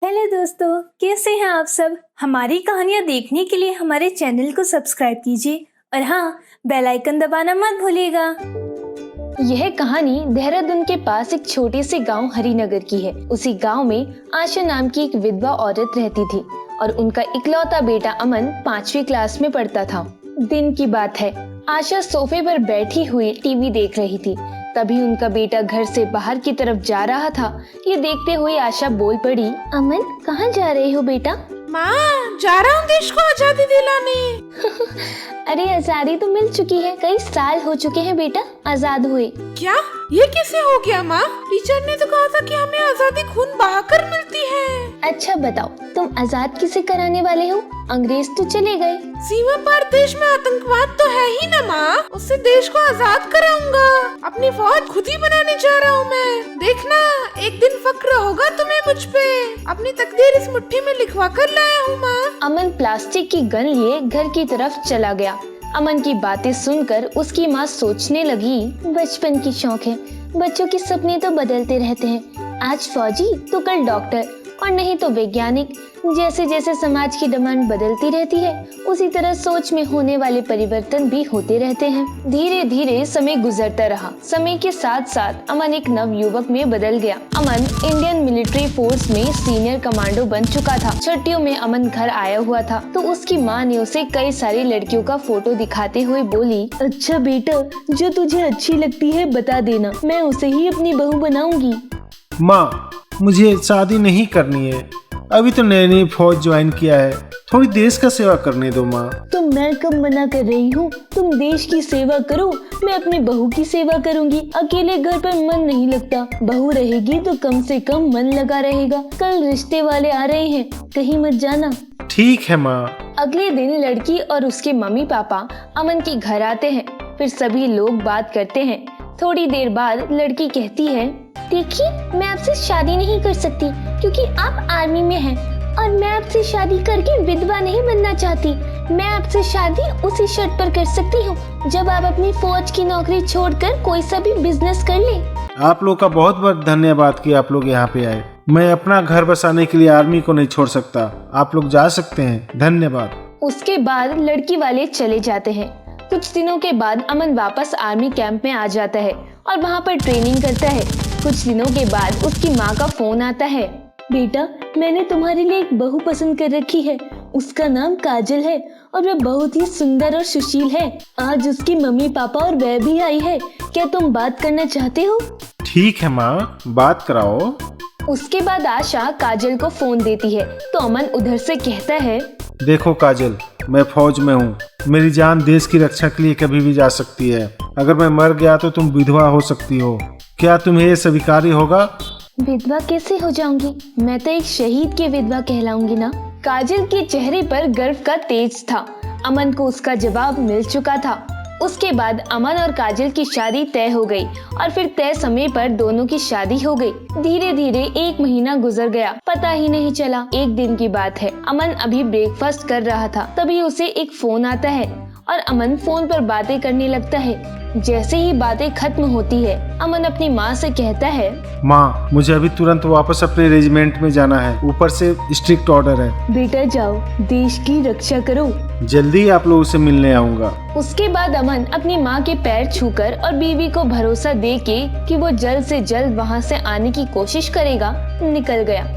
Hello दोस्तों, कैसे हैं आप सब। हमारी कहानियाँ देखने के लिए हमारे चैनल को सब्सक्राइब कीजिए और हाँ, बेल आइकन दबाना मत भूलिएगा। यह कहानी देहरादून के पास एक छोटे से गांव हरिनगर की है। उसी गांव में आशा नाम की एक विधवा औरत रहती थी और उनका इकलौता बेटा अमन 5वीं क्लास में पढ़ता था। दिन की बात है, आशा सोफे पर बैठी हुई टीवी देख रही थी। तभी उनका बेटा घर से बाहर की तरफ जा रहा था। ये देखते हुए आशा बोल पड़ी, अमन कहाँ जा रहे हो बेटा? माँ, जा रहा हूँ देश को आजादी दिलाने। अरे आजादी तो मिल चुकी है, कई साल हो चुके हैं बेटा आजाद हुए। क्या ये कैसे हो गया माँ? टीचर ने तो कहा था कि हमें आजादी खून बहाकर मिलती है। अच्छा बताओ, तुम आजाद किसे कराने वाले हो? अंग्रेज तो चले गए। सीमा पार देश में आतंकवाद तो है ही ना माँ, उससे देश को आजाद कराऊंगा। अपनी फौज खुद ही बनाने जा रहा हूँ मैं। देखना, एक दिन फक्र होगा तुम्हें मुझ पे। अपनी तकदीर इस मुट्ठी में लिखवा कर लाया हूँ माँ। अमन प्लास्टिक की गन लिए घर की तरफ चला गया। अमन की बातें सुनकर उसकी माँ सोचने लगी, बचपन की शौक है, बच्चों के सपने तो बदलते रहते हैं। आज फौजी तो कल डॉक्टर और नहीं तो वैज्ञानिक। जैसे जैसे समाज की डिमांड बदलती रहती है, उसी तरह सोच में होने वाले परिवर्तन भी होते रहते हैं। धीरे धीरे समय गुजरता रहा। समय के साथ साथ अमन एक नव युवक में बदल गया। अमन इंडियन मिलिट्री फोर्स में सीनियर कमांडो बन चुका था। छुट्टियों में अमन घर आया हुआ था तो उसकी माँ ने उसे कई सारी लड़कियों का फोटो दिखाते हुए बोली, अच्छा बेटा, जो तुझे अच्छी लगती है बता देना, मैं उसे ही अपनी बहू बनाऊंगी। माँ, मुझे शादी नहीं करनी है। अभी तो नई नई फौज ज्वाइन किया है, थोड़ी देश का सेवा करने दो माँ। तो मैं कब मना कर रही हूँ, तुम देश की सेवा करो, मैं अपनी बहू की सेवा करूँगी। अकेले घर पर मन नहीं लगता, बहू रहेगी तो कम से कम मन लगा रहेगा। कल रिश्ते वाले आ रहे हैं, कहीं मत जाना। ठीक है माँ। अगले दिन लड़की और उसके मम्मी पापा अमन के घर आते हैं। फिर सभी लोग बात करते हैं। थोड़ी देर बाद लड़की कहती है, देखिए, मैं आपसे शादी नहीं कर सकती क्योंकि आप आर्मी में हैं और मैं आपसे शादी करके विधवा नहीं बनना चाहती। मैं आपसे शादी उसी शर्त पर कर सकती हूँ जब आप अपनी फौज की नौकरी छोड़कर कोई सा भी बिजनेस कर ले। आप लोग का बहुत बहुत धन्यवाद कि आप लोग यहाँ पे आए। मैं अपना घर बसाने के लिए आर्मी को नहीं छोड़ सकता। आप लोग जा सकते हैं, धन्यवाद। उसके बाद लड़की वाले चले जाते हैं। कुछ दिनों के बाद अमन वापस आर्मी कैंप में आ जाता है और वहाँ पर ट्रेनिंग करता है। कुछ दिनों के बाद उसकी माँ का फोन आता है, बेटा, मैंने तुम्हारे लिए एक बहू पसंद कर रखी है। उसका नाम काजल है और वह बहुत ही सुंदर और सुशील है। आज उसकी मम्मी पापा और वह भी आई है। क्या तुम बात करना चाहते हो? ठीक है माँ, बात कराओ। उसके बाद आशा काजल को फोन देती है तो अमन उधर से कहता है, देखो काजल, मैं फौज में हूँ। मेरी जान देश की रक्षा के लिए कभी भी जा सकती है। अगर मैं मर गया तो तुम विधवा हो सकती हो। क्या तुम्हें ये स्वीकार्य होगा? विधवा कैसे हो जाऊंगी? मैं तो एक शहीद की विधवा कहलाऊंगी ना। काजल के चेहरे पर गर्व का तेज था। अमन को उसका जवाब मिल चुका था। उसके बाद अमन और काजल की शादी तय हो गई और फिर तय समय पर दोनों की शादी हो गई। धीरे धीरे 1 महीना गुजर गया, पता ही नहीं चला। एक दिन की बात है, अमन अभी ब्रेकफास्ट कर रहा था, तभी उसे एक फोन आता है और अमन फोन पर बातें करने लगता है। जैसे ही बातें खत्म होती है, अमन अपनी माँ से कहता है, माँ, मुझे अभी तुरंत वापस अपने रेजिमेंट में जाना है। ऊपर से स्ट्रिक्ट ऑर्डर है। बेटा जाओ, देश की रक्षा करो। जल्दी आप लोगों से मिलने आऊंगा। उसके बाद अमन अपनी माँ के पैर छूकर और बीवी को भरोसा देके कि वो जल्द से जल्द वहाँ से आने की कोशिश करेगा, निकल गया।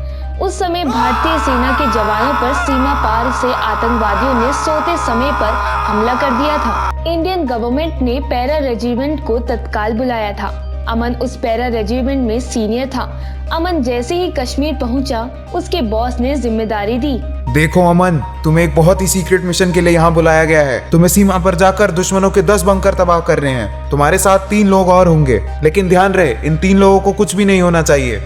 उस समय भारतीय सेना के जवानों पर सीमा पार से आतंकवादियों ने सोते समय पर हमला कर दिया था। इंडियन गवर्नमेंट ने पैरा रेजिमेंट को तत्काल बुलाया था। अमन उस पैरा रेजिमेंट में सीनियर था। अमन जैसे ही कश्मीर पहुंचा, उसके बॉस ने जिम्मेदारी दी, देखो अमन, तुम्हें एक बहुत ही सीक्रेट मिशन के लिए यहाँ बुलाया गया है। तुम्हें सीमा पर जाकर दुश्मनों के 10 बंकर तबाह करने हैं। तुम्हारे साथ 3 लोग और होंगे, लेकिन ध्यान रहे, इन 3 लोगों को कुछ भी नहीं होना चाहिए।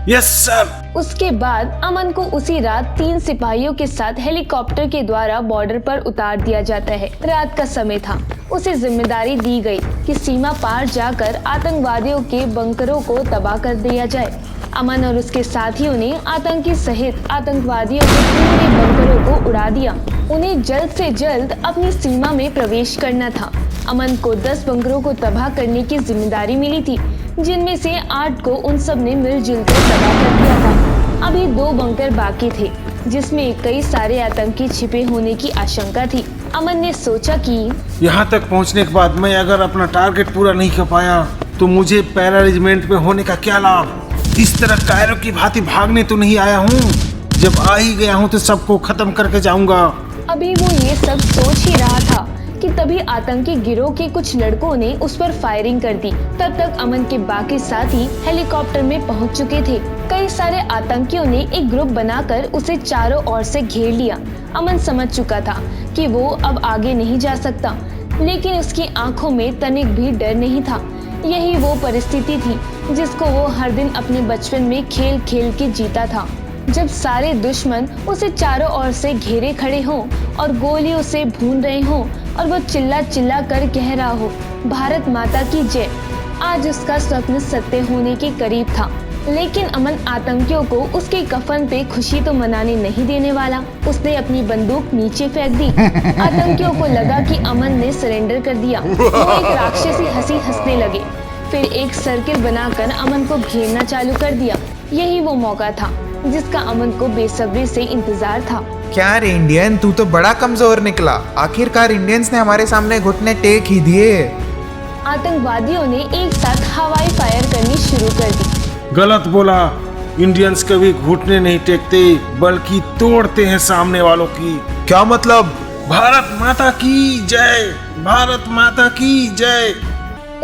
Yes sir. उसके बाद अमन को उसी रात 3 सिपाहियों के साथ हेलीकॉप्टर के द्वारा बॉर्डर पर उतार दिया जाता है। रात का समय था। उसे जिम्मेदारी दी गई कि सीमा पार जाकर आतंकवादियों के बंकरों को तबाह कर दिया जाए। अमन और उसके साथियों ने आतंकी सहित आतंकवादियों के पूरे बंकरों को उड़ा दिया। उन्हें जल्द से जल्द अपनी सीमा में प्रवेश करना था। अमन को 10 बंकरों को तबाह करने की जिम्मेदारी मिली थी, जिनमें से 8 को उन सब ने मिलजुल कर तबाह कर दिया था। अभी 2 बंकर बाकी थे जिसमें कई सारे आतंकी छिपे होने की आशंका थी। अमन ने सोचा कि यहाँ तक पहुँचने के बाद मैं अगर अपना टारगेट पूरा नहीं कर पाया तो मुझे पैरा रेजिमेंट में होने का क्या लाभ। इस तरह कायरों की भांति भागने तो नहीं आया हूँ, जब आ ही गया हूँ तो सबको खत्म करके जाऊंगा। अभी वो ये सब सोच ही रहा था कि तभी आतंकी गिरोह के कुछ लड़कों ने उस पर फायरिंग कर दी। तब तक अमन के बाकी साथी हेलीकॉप्टर में पहुंच चुके थे। कई सारे आतंकियों ने एक ग्रुप बनाकर उसे चारों ओर से घेर लिया। अमन समझ चुका था कि वो अब आगे नहीं जा सकता, लेकिन उसकी आंखों में तनिक भी डर नहीं था। यही वो परिस्थिति थी जिसको वो हर दिन अपने बचपन में खेल खेल के जीता था। जब सारे दुश्मन उसे चारों ओर से घेरे खड़े हों और गोलियों से भून रहे हों और वो चिल्ला चिल्ला कर कह रहा हो, भारत माता की जय। आज उसका स्वप्न सत्य होने के करीब था, लेकिन अमन आतंकियों को उसके कफन पे खुशी तो मनाने नहीं देने वाला। उसने अपनी बंदूक नीचे फेंक दी। आतंकियों को लगा कि अमन ने सरेंडर कर दिया। वो एक राक्षसी हंसी हंसने लगे, फिर एक सर्किल बनाकर अमन को घेरना चालू कर दिया। यही वो मौका था जिसका अमन को बेसब्री से इंतजार था। क्या रे इंडियन, तू तो बड़ा कमजोर निकला। आखिरकार इंडियंस ने हमारे सामने घुटने टेक ही दिए। आतंकवादियों ने एक साथ हवाई फायर करनी शुरू कर दी। गलत बोला, इंडियंस कभी घुटने नहीं टेकते बल्कि तोड़ते हैं सामने वालों की। क्या मतलब? भारत माता की जय, भारत माता की जय।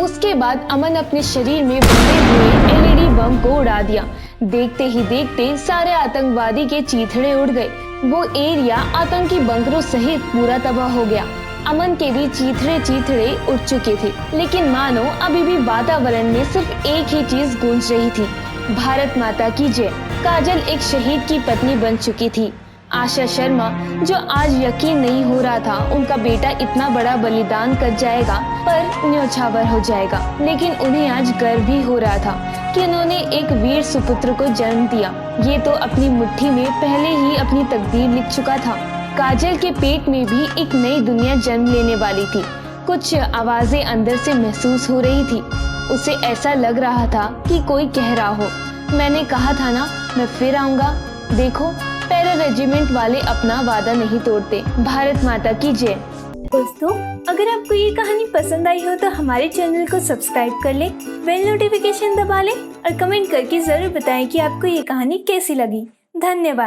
उसके बाद अमन अपने शरीर में बंधे हुए एलईडी बम को उड़ा दिया। देखते ही देखते सारे आतंकवादी के चीथड़े उड़ गए। वो एरिया आतंकी बंकरों सहित पूरा तबाह हो गया। अमन के भी चीथड़े उड़ चुके थे, लेकिन मानो अभी भी वातावरण में सिर्फ एक ही चीज गूंज रही थी, भारत माता की जय। काजल एक शहीद की पत्नी बन चुकी थी। आशा शर्मा, जो आज यकीन नहीं हो रहा था उनका बेटा इतना बड़ा बलिदान कर जाएगा पर न्यौछावर हो जाएगा, लेकिन उन्हें आज गर्व भी हो रहा था कि उन्होंने एक वीर सुपुत्र को जन्म दिया। ये तो अपनी मुट्ठी में पहले ही अपनी तकदीर लिख चुका था। काजल के पेट में भी एक नई दुनिया जन्म लेने वाली थी। कुछ आवाजें अंदर से महसूस हो रही थी। उसे ऐसा लग रहा था कि कोई कह रहा हो, मैंने कहा था ना, मैं फिर आऊंगा। देखो, पैरा रेजिमेंट वाले अपना वादा नहीं तोड़ते। भारत माता की जय। दोस्तों, अगर आपको ये कहानी पसंद आई हो तो हमारे चैनल को सब्सक्राइब कर लें, बेल नोटिफिकेशन दबा लें और कमेंट करके जरूर बताएं कि आपको ये कहानी कैसी लगी। धन्यवाद।